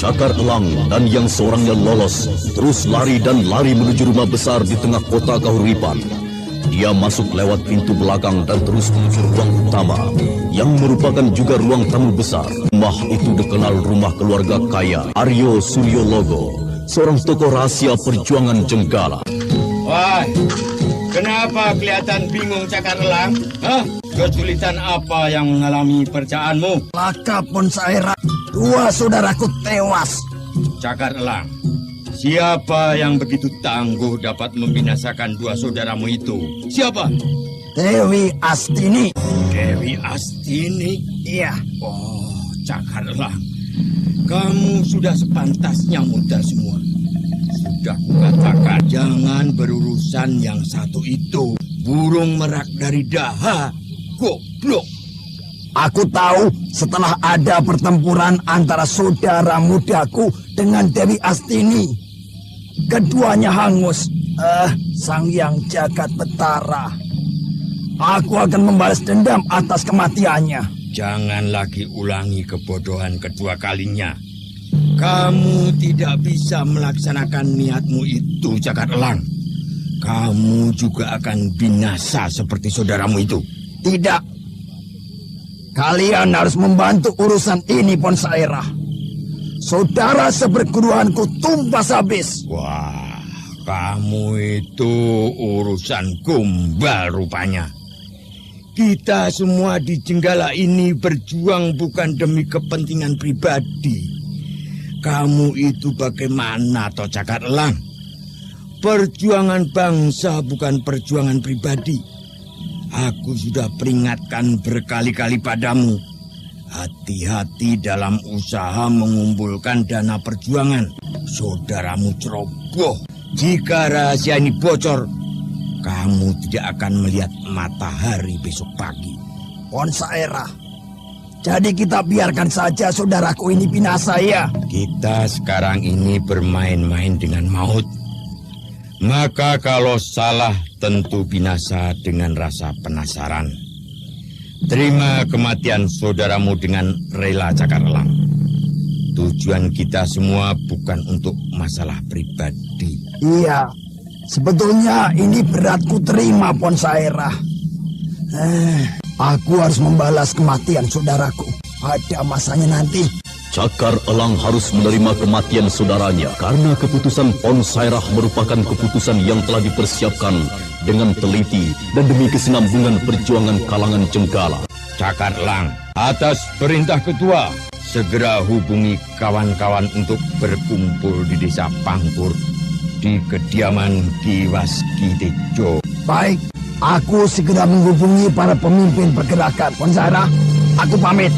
Cakar Elang dan yang seorangnya lolos terus lari dan lari menuju rumah besar di tengah kota Kahuripan. Dia masuk lewat pintu belakang dan terus menuju ruang utama yang merupakan juga ruang tamu besar. Rumah itu dikenal rumah keluarga kaya Aryo Suryologo, seorang tokoh rahasia perjuangan Jenggala. Wah, kenapa kelihatan bingung Cakar Elang? Hah? Kesulitan apa yang mengalami pekerjaanmu? Laka Ponsaera, 2 saudaraku tewas. Cakar Elang, siapa yang begitu tangguh dapat membinasakan 2 saudaramu itu? Siapa? Dewi Astini. Dewi Astini? Iya. Oh, Cakar Elang, kamu sudah sepantasnya muda semua. Sudah kukatakan jangan berurusan yang satu itu. Burung merak dari Daha. Goblok. Aku tahu setelah ada pertempuran antara saudara mudaku dengan Dewi Astini. Keduanya hangus. Sang Yang Jagat Betara. Aku akan membalas dendam atas kematiannya. Jangan lagi ulangi kebodohan kedua kalinya. Kamu tidak bisa melaksanakan niatmu itu, Cakar Elang. Kamu juga akan binasa seperti saudaramu itu. Tidak. Kalian harus membantu urusan ini, Ponsaera. Saudara seperguruanku tumpas habis. Wah, kamu itu urusan gombal rupanya. Kita semua di Jenggala ini berjuang bukan demi kepentingan pribadi. Kamu itu bagaimana, toh Cakar Elang? Perjuangan bangsa bukan perjuangan pribadi. Aku sudah peringatkan berkali-kali padamu. Hati-hati dalam usaha mengumpulkan dana perjuangan. Saudaramu ceroboh. Jika rahasia ini bocor, kamu tidak akan melihat matahari besok pagi. Ponsaera, jadi kita biarkan saja saudaraku ini binasa ya. Kita sekarang ini bermain-main dengan maut. Maka kalau salah tentu binasa dengan rasa penasaran. Terima kematian saudaramu dengan rela, Cakar Elang. Tujuan kita semua bukan untuk masalah pribadi. Iya, sebetulnya ini berat ku terima, Ponsaera. Aku harus membalas kematian saudaraku pada masanya nanti. Cakar Elang harus menerima kematian saudaranya karena keputusan Ponsaera merupakan keputusan yang telah dipersiapkan dengan teliti dan demi kesinambungan perjuangan kalangan Jenggala. Cakar Elang, atas perintah ketua, segera hubungi kawan-kawan untuk berkumpul di desa Pangkur di kediaman Ki Waski Tejo. Baik, aku segera menghubungi para pemimpin pergerakan. Ponsaera, aku pamit.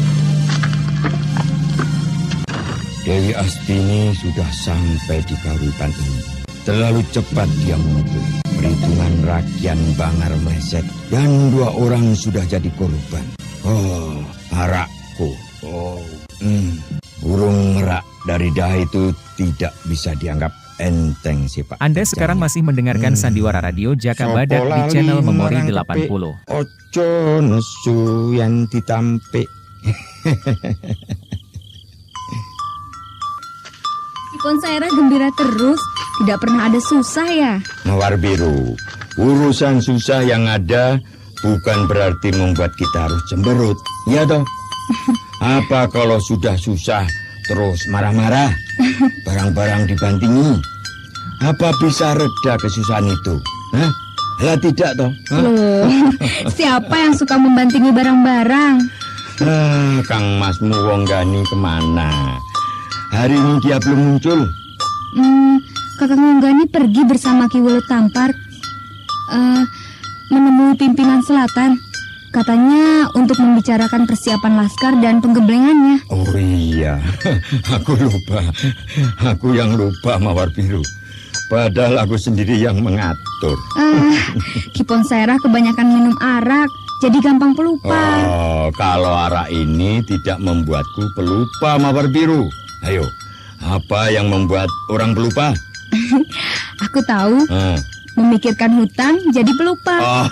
Dewi Astini sudah sampai di Kahuripan ini. Terlalu cepat dia muncul. Perhitungan rakyat Bangar meleset dan 2 orang sudah jadi korban. Oh, harakku. Burung merak dari Daha itu tidak bisa dianggap enteng sih, Pak. Anda sekarang masih mendengarkan Sandiwara Radio Jaka Badak di channel Memori 80. Ojo nesu yang ditampe. Ponsaera gembira terus, tidak pernah ada susah ya? Mawar biru, urusan susah yang ada bukan berarti membuat kita harus cemberut, ya toh? Apa kalau sudah susah terus marah-marah, barang-barang dibantingi? Apa bisa reda kesusahan itu? Hah? Lah tidak toh? Loh, siapa yang suka membantingi barang-barang? Kang Masmu Wonggani kemana? Hari ini dia belum muncul. Kakang Wonggani pergi bersama Ki Wulu Tampar menemui pimpinan selatan. Katanya untuk membicarakan persiapan laskar dan penggemblengannya. Oh iya, aku lupa. Aku yang lupa, Mawar Biru. Padahal aku sendiri yang mengatur. Ki Ponsairah kebanyakan minum arak, jadi gampang pelupa. Oh, kalau arak ini tidak membuatku pelupa, Mawar Biru. Ayo, apa yang membuat orang pelupa? Aku tahu. Memikirkan hutang jadi pelupa. Oh.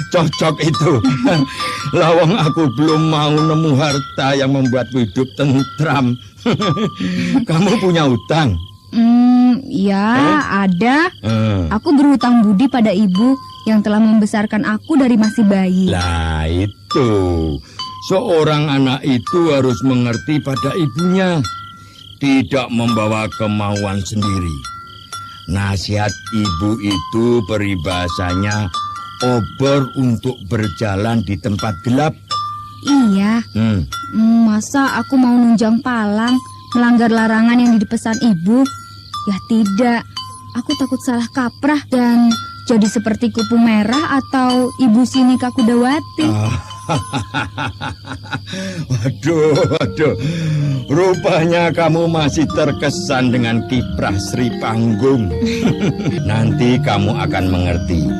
Cocok itu. Lawang aku belum mau nemu harta yang membuatku hidup tentram. Kamu punya hutang? Ya, ada. Aku berhutang budi pada ibu yang telah membesarkan aku dari masih bayi. Lah itu, seorang anak itu harus mengerti pada ibunya, tidak membawa kemauan sendiri. Nasihat ibu itu peribahasanya obor untuk berjalan di tempat gelap. Iya. Masa aku mau nunjang palang, melanggar larangan yang dipesan ibu? Ya tidak. Aku takut salah kaprah dan jadi seperti Kupu Merah atau Ibu Sinika Kudawati. Waduh. Rupanya kamu masih terkesan dengan kiprah Sri Panggung. Nanti kamu akan mengerti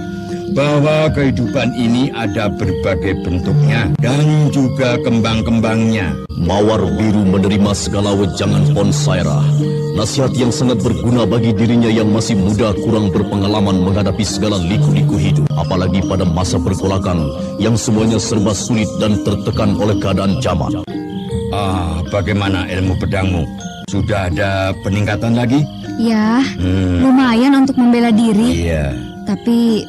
bahwa kehidupan ini ada berbagai bentuknya dan juga kembang-kembangnya. Mawar Biru menerima segala wejangan Ponsairah. Nasihat yang sangat berguna bagi dirinya yang masih muda, kurang berpengalaman menghadapi segala liku-liku hidup. Apalagi pada masa pergolakan yang semuanya serba sulit dan tertekan oleh keadaan zaman. Bagaimana ilmu pedangmu? Sudah ada peningkatan lagi? Ya, lumayan untuk membela diri. Iya. Tapi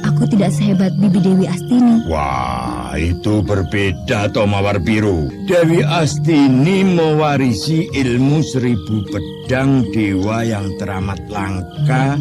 aku tidak sehebat Bibi Dewi Astini. Wah, itu berbeda toh Mawar Biru. Dewi Astini mewarisi ilmu 1000 pedang dewa yang teramat langka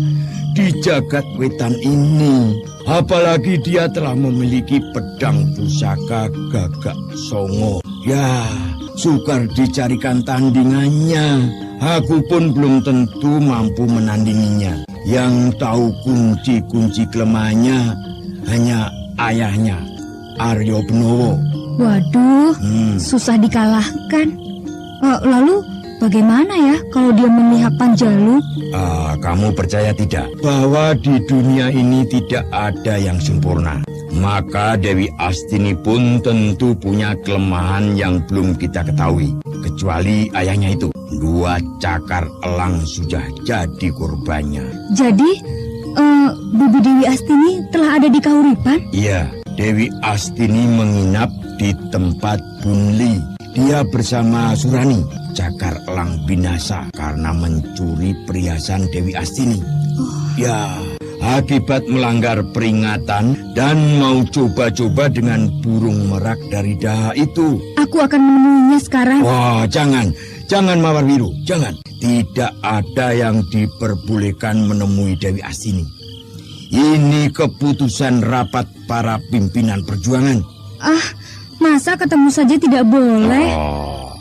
di jagat wetan ini. Apalagi dia telah memiliki pedang pusaka Gagak Songo. Ya, sukar dicarikan tandingannya. Aku pun belum tentu mampu menandinginya. Yang tahu kunci-kunci kelemahannya hanya ayahnya, Aryo Benowo. Waduh, susah dikalahkan. Lalu bagaimana ya kalau dia memihak Panjalu? Kamu percaya tidak bahwa di dunia ini tidak ada yang sempurna? Maka Dewi Astini pun tentu punya kelemahan yang belum kita ketahui. Kecuali ayahnya itu. 2 cakar elang sudah jadi korbannya. Jadi, Bibi Dewi Astini telah ada di Kahuripan? Iya, Dewi Astini menginap di tempat Bunli. Dia bersama Surani, cakar elang binasa karena mencuri perhiasan Dewi Astini. Ya, akibat melanggar peringatan dan mau coba-coba dengan burung merak dari Daha itu. Aku akan menemuinya sekarang. Wah, jangan Mawar Biru, jangan. Tidak ada yang diperbolehkan menemui Dewi Astini. Ini keputusan rapat para pimpinan perjuangan. Masa ketemu saja tidak boleh?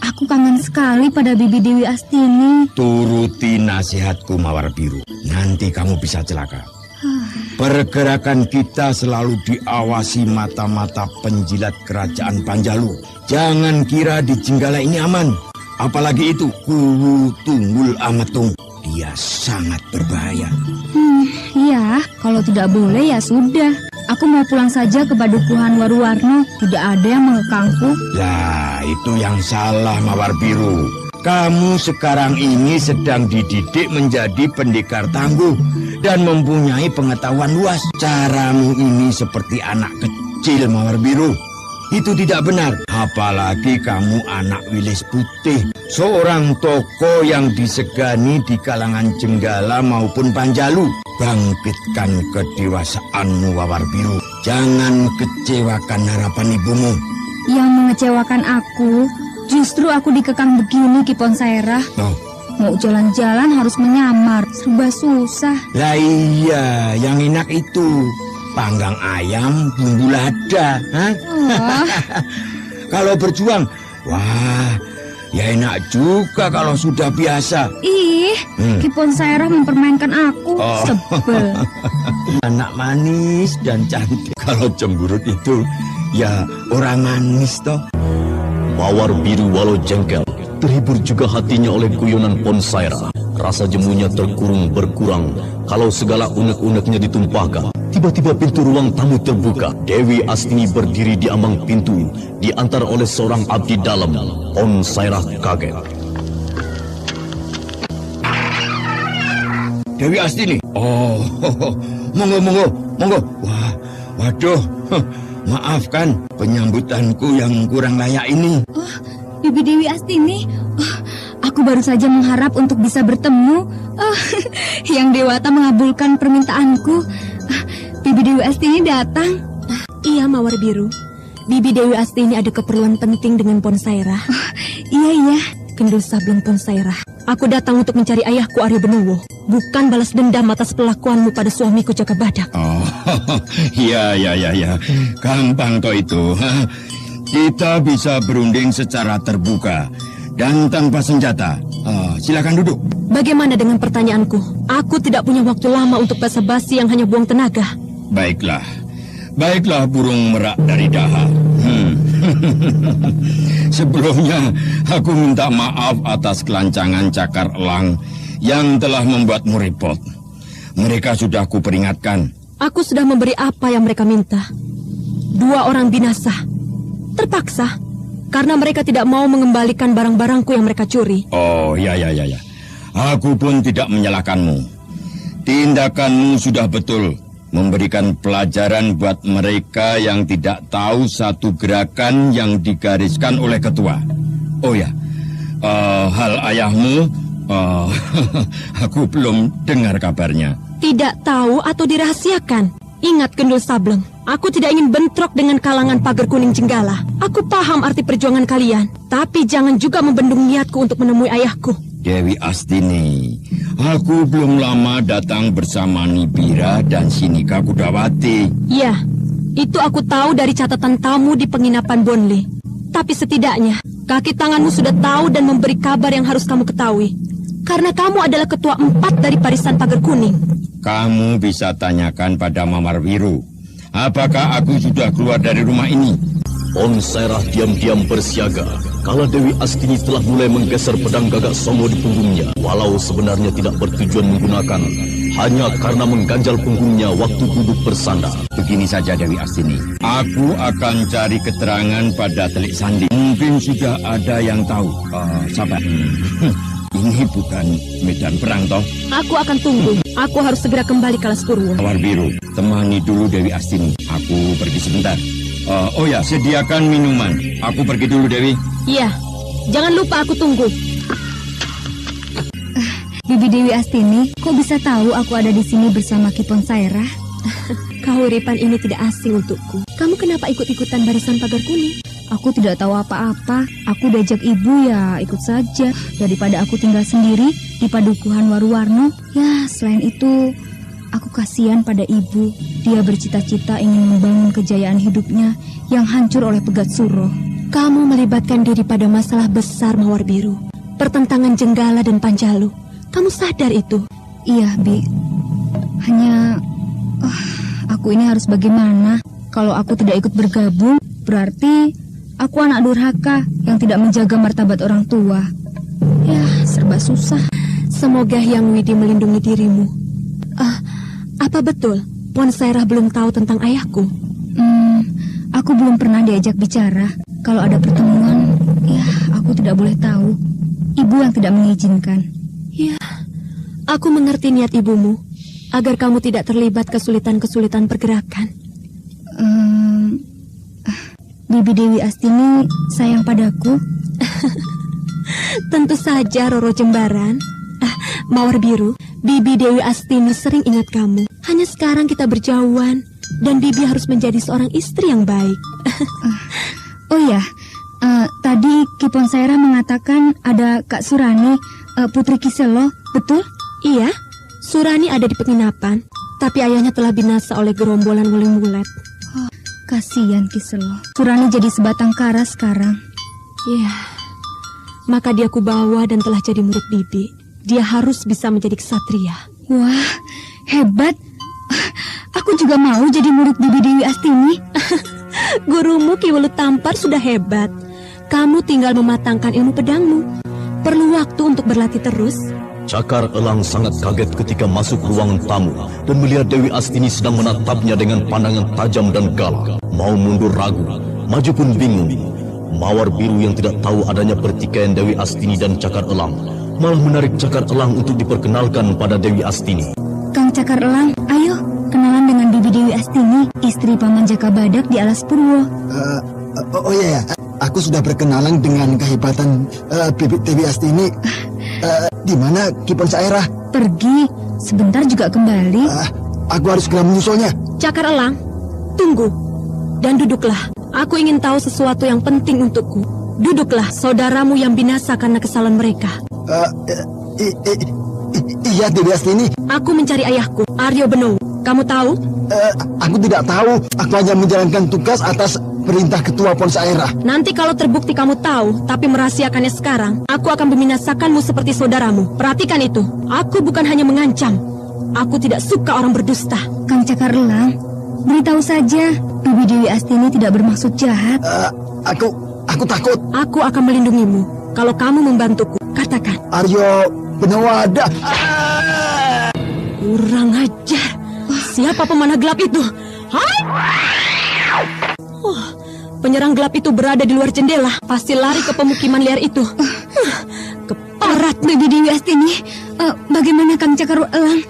Aku kangen sekali pada Bibi Dewi Astini. Turuti nasihatku Mawar Biru, nanti kamu bisa celaka. Pergerakan kita selalu diawasi mata-mata penjilat kerajaan Panjalu. Jangan kira di Jenggala ini aman. Apalagi itu Kuwu Tunggul Ametung. Dia sangat berbahaya. Iya, kalau tidak boleh ya sudah. Aku mau pulang saja ke Padukuhan Waruwarno. Tidak ada yang mengekangku. Lah, itu yang salah Mawar Biru. Kamu sekarang ini sedang dididik menjadi pendekar tangguh dan mempunyai pengetahuan luas. Caramu ini seperti anak kecil Mawar Biru. Itu tidak benar. Apalagi kamu anak Wilis Putih, seorang tokoh yang disegani di kalangan Jenggala maupun Panjalu. Bangkitkan kedewasaanmu Mawar Biru. Jangan kecewakan harapan ibumu. Yang mengecewakan aku, justru aku dikekang begini Ki Ponsairah. Mau jalan-jalan harus menyamar, serba susah. Lah iya, yang enak itu panggang ayam, bumbu lada. Kalau berjuang, wah, ya enak juga kalau sudah biasa. Ih, Ki Ponsairah mempermainkan aku, sebel. Anak manis dan cantik. Kalau cemburut itu, ya orang manis toh. Mawar biru walau jengkel, terhibur juga hatinya oleh guyonan Ponsaira. Rasa jemunya terkurung berkurang kalau segala unek-uneknya ditumpahkan. Tiba-tiba pintu ruang tamu terbuka. Dewi Astini berdiri di ambang pintu, diantar oleh seorang abdi dalam. Ponsaira kaget. Dewi Astini. Oh, monggo. Waduh, maafkan penyambutanku yang kurang layak ini. Oh, Bibi Dewi Astini. Oh, aku baru saja mengharap untuk bisa bertemu. Oh, yang Dewata mengabulkan permintaanku. Bibi Dewi Astini datang. Iya, Mawar Biru. Bibi Dewi Astini ada keperluan penting dengan Ponsaira. Oh, iya. Kendul Sableng Ponsaira. Aku datang untuk mencari ayahku Arya Benowo, bukan balas dendam atas perlakuanmu pada suamiku Jaka Badak. Oh, iya. Gampang toh itu. Kita bisa berunding secara terbuka dan tanpa senjata. Silakan duduk. Bagaimana dengan pertanyaanku? Aku tidak punya waktu lama untuk basa-basi yang hanya buang tenaga. Baiklah burung merak dari Daha. Sebelumnya, aku minta maaf atas kelancangan Cakar Elang yang telah membuatmu repot. Mereka sudah kuperingatkan. Aku sudah memberi apa yang mereka minta. 2 orang binasa. Terpaksa, karena mereka tidak mau mengembalikan barang-barangku yang mereka curi. Oh, ya. Aku pun tidak menyalahkanmu. Tindakanmu sudah betul. Memberikan pelajaran buat mereka yang tidak tahu satu gerakan yang digariskan oleh ketua. Oh ya, hal ayahmu, aku belum dengar kabarnya. Tidak tahu atau dirahasiakan? Ingat Kendul Sableng, aku tidak ingin bentrok dengan kalangan Pagar Kuning Jenggala. Aku paham arti perjuangan kalian, tapi jangan juga membendung niatku untuk menemui ayahku. Dewi Astini, aku belum lama datang bersama Nibira dan Sinika Kudawati. Ya, itu aku tahu dari catatan tamu di penginapan Bonli. Tapi setidaknya, kaki tanganmu sudah tahu dan memberi kabar yang harus kamu ketahui. Karena kamu adalah ketua 4 dari Barisan Pagar Kuning. Kamu bisa tanyakan pada Mawar Biru. Apakah aku sudah keluar dari rumah ini? Ponsaira diam-diam bersiaga. Kala Dewi Astini telah mulai menggeser pedang gagak songo di punggungnya, walau sebenarnya tidak bertujuan menggunakan, hanya karena mengganjal punggungnya waktu duduk bersandar. Begini saja Dewi Astini, aku akan cari keterangan pada Telik Sandi. Mungkin sudah ada yang tahu. Sabar. Ini bukan medan perang toh. Aku akan tunggu. Aku harus segera kembali ke Alas Purwo. Mawar Biru, temani dulu Dewi Astini. Aku pergi sebentar. Oh ya, sediakan minuman. Aku pergi dulu, Dewi. Iya, jangan lupa aku tunggu. Bibi Dewi Astini, kok bisa tahu aku ada di sini bersama Ki Ponsaira? Kahuripan ini tidak asing untukku. Kamu kenapa ikut-ikutan Barisan Pagar Kuning? Aku tidak tahu apa-apa. Aku diajak ibu ya ikut saja. Daripada aku tinggal sendiri di padukuhan Waruwarno. Ya, selain itu, aku kasihan pada ibu. Dia bercita-cita ingin membangun kejayaan hidupnya yang hancur oleh Pegat Suro. Kamu melibatkan diri pada masalah besar, Mawar Biru. Pertentangan Jenggala dan Panjalu. Kamu sadar itu? Iya, Bi. Hanya, aku ini harus bagaimana? Kalau aku tidak ikut bergabung, berarti aku anak durhaka yang tidak menjaga martabat orang tua. Ya, serba susah. Semoga Hyang Widi melindungi dirimu. Apa betul Ponsaira belum tahu tentang ayahku? Aku belum pernah diajak bicara. Kalau ada pertemuan, ya aku tidak boleh tahu. Ibu yang tidak mengizinkan. Ya, aku mengerti niat ibumu agar kamu tidak terlibat kesulitan-kesulitan pergerakan. Bibi Dewi Astini sayang padaku. Tentu saja, Roro Jembaran. Mawar Biru, Bibi Dewi Astini sering ingat kamu. Hanya sekarang kita berjauhan dan Bibi harus menjadi seorang istri yang baik. Oh ya, tadi Ki Ponsaira mengatakan ada Kak Surani, Putri Kiselo, betul? Iya, Surani ada di penginapan, tapi ayahnya telah binasa oleh gerombolan Wuling Wulet. Oh, kasihan Kiselo. Surani jadi sebatang kara sekarang. Iya, maka dia kubawa dan telah jadi murid Bibi. Dia harus bisa menjadi ksatria. Wah, hebat. Aku juga mau jadi murid Bibi Dewi Astini. Gurumu Ki Welut Tampar sudah hebat. Kamu tinggal mematangkan ilmu pedangmu. Perlu waktu untuk berlatih terus. Cakar Elang sangat kaget ketika masuk ruangan tamu dan melihat Dewi Astini sedang menatapnya dengan pandangan tajam dan galak. Mau mundur ragu, maju pun bingung. Mawar Biru yang tidak tahu adanya pertikaian Dewi Astini dan Cakar Elang malah menarik Cakar Elang untuk diperkenalkan pada Dewi Astini. Kang Cakar Elang, ayo kenalan dengan Bibi Dewi Astini, istri Paman Jaka Badak di Alas Purwo. Oh iya, aku sudah berkenalan dengan kehebatan Bibi Dewi Astini. Di mana Ki Ponsaerah? Pergi, sebentar juga kembali. Aku harus segera menyusulnya. Cakar Elang, tunggu dan duduklah. Aku ingin tahu sesuatu yang penting untukku. Duduklah, saudaramu yang binasa karena kesalahan mereka. Iya, Dewi Astini. Aku mencari ayahku, Aryo Benowo. Kamu tahu? Aku tidak tahu. Aku hanya menjalankan tugas atas perintah Ketua Ponsaerah. Nanti kalau terbukti kamu tahu, tapi merahasiakannya sekarang, aku akan membinasakanmu seperti saudaramu. Perhatikan itu. Aku bukan hanya mengancam. Aku tidak suka orang berdusta. Kang Cakar Elang, beritahu saja. Bibi Dewi Astini tidak bermaksud jahat. Aku takut. Aku akan melindungimu. Kalau kamu membantuku, katakan. Aryo Benowo ada. Kurang ajar. Siapa pemanah gelap itu? Hai! Penyerang gelap itu berada di luar jendela. Pasti lari ke pemukiman liar itu. Keparat. Bibi Dewi Astini, bagaimana Kang Cakar Elang?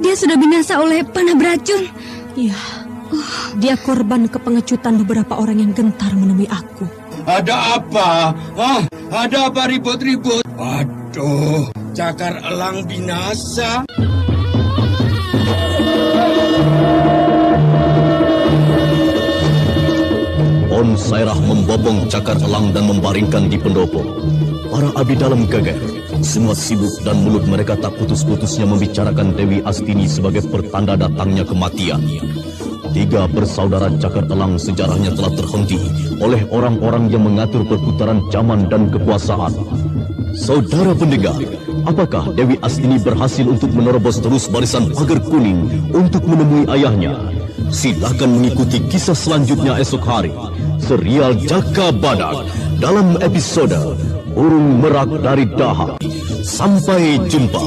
Dia sudah binasa oleh panah beracun. Iya. Dia korban kepengecutan beberapa orang yang gentar menemui aku. Ada apa? Ada apa ribut-ribut? Aduh, Cakar Elang binasa. Ponsaerah membobong Cakar Elang dan membaringkan di pendopo. Para abdi dalam geger. Semua sibuk dan mulut mereka tak putus-putusnya membicarakan Dewi Astini sebagai pertanda datangnya kematian. 3 bersaudara Cakar Elang sejarahnya telah terhenti oleh orang-orang yang mengatur perputaran zaman dan kekuasaan. Saudara pendengar, apakah Dewi Astini berhasil untuk menerobos terus barisan pagar kuning untuk menemui ayahnya? Silakan mengikuti kisah selanjutnya esok hari. Serial Jaka Badak dalam episode Burung Merak dari Daha. Sampai jumpa.